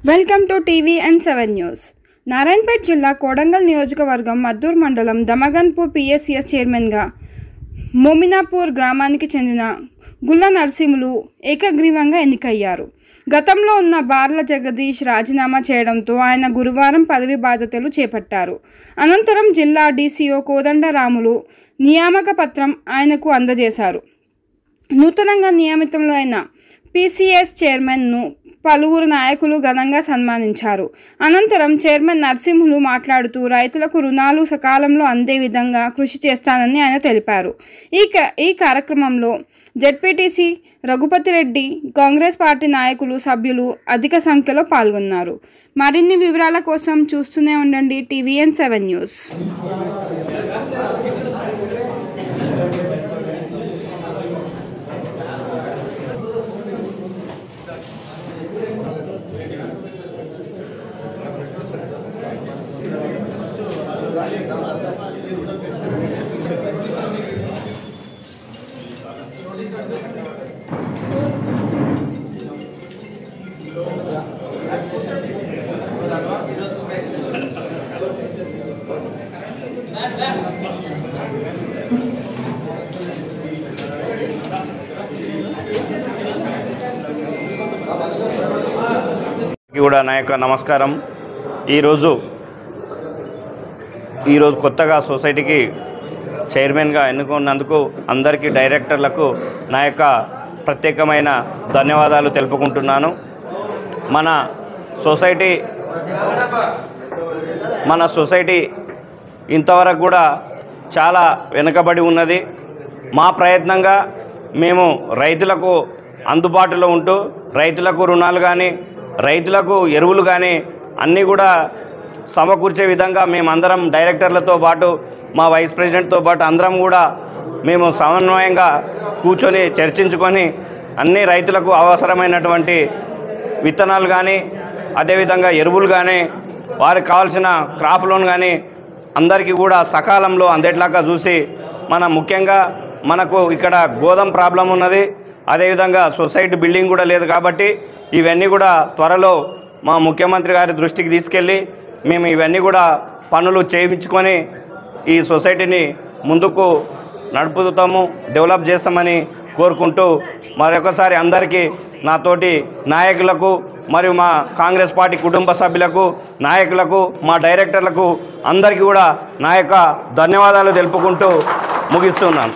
Welcome to TVN7 news. Narayanpet జిల్లా కోడంగల్ నియోజకవర్గం మద్దూర్ మండలం దమగన్పూర్ PSCS చైర్మన్గా మోమినాపూర్ గ్రామానికి చెందిన గుల్ల నరసింహులు ఏకగ్రీవంగా ఎన్నికయ్యారు. గతంలో ఉన్న బార్ల జగదీష్ రాజీనామా చేయడంతో ఆయన గురువారం పదవి బాధ్యతలు చేపట్టారు. అనంతరం జిల్లా DCO కోదండరాములు నియామక పత్రం ఆయనకు అందజేశారు. నూతనంగా నియమితులైన PCS చైర్మన్ను పలువురు నాయకులు ఘనంగా సన్మానించారు. అనంతరం చైర్మన్ నరసింహులు మాట్లాడుతూ రైతులకు రుణాలు సకాలంలో అందే విధంగా కృషి చేస్తానని ఆయన తెలిపారు. ఈ కార్యక్రమంలో ZPTC రఘుపతిరెడ్డి, కాంగ్రెస్ పార్టీ నాయకులు, సభ్యులు అధిక సంఖ్యలో పాల్గొన్నారు. మరిన్ని వివరాల కోసం చూస్తూనే ఉండండి TVN7 న్యూస్. కూడా నా యొక్క నమస్కారం. ఈరోజు కొత్తగా సొసైటీకి చైర్మన్గా ఎన్నుకున్నందుకు అందరికీ డైరెక్టర్లకు నా యొక్క ప్రత్యేకమైన ధన్యవాదాలు తెలుపుకుంటున్నాను. మన సొసైటీ ఇంతవరకు కూడా చాలా వెనుకబడి ఉన్నది. మా ప్రయత్నంగా మేము రైతులకు అందుబాటులో ఉంటూ రైతులకు రుణాలు కానీ, రైతులకు ఎరువులు కానీ అన్నీ కూడా సమకూర్చే విధంగా మేమందరం డైరెక్టర్లతో పాటు మా వైస్ ప్రెసిడెంట్తో పాటు అందరం కూడా మేము సమన్వయంగా కూర్చొని చర్చించుకొని అన్ని రైతులకు అవసరమైనటువంటి విత్తనాలు కానీ, అదేవిధంగా ఎరువులు కానీ, వారికి కావాల్సిన క్రాప్ లోన్ కానీ అందరికీ కూడా సకాలంలో అందేట్లాగా చూసి ముఖ్యంగా మనకు ఇక్కడ గోదాం ప్రాబ్లం ఉన్నది. అదేవిధంగా సొసైటీ బిల్డింగ్ కూడా లేదు కాబట్టి ఇవన్నీ కూడా త్వరలో మా ముఖ్యమంత్రి గారి దృష్టికి తీసుకెళ్ళి మేము ఇవన్నీ కూడా పనులు చేయించుకొని ఈ సొసైటీని ముందుకు నడుపుతాము, డెవలప్ చేస్తామని కోరుకుంటూ మరొకసారి అందరికీ నాతోటి నాయకులకు మరియు మా కాంగ్రెస్ పార్టీ కుటుంబ సభ్యులకు, నాయకులకు, మా డైరెక్టర్లకు అందరికీ కూడా నా యొక్క ధన్యవాదాలు తెలుపుకుంటూ ముగిస్తున్నాను.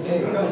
Yeah.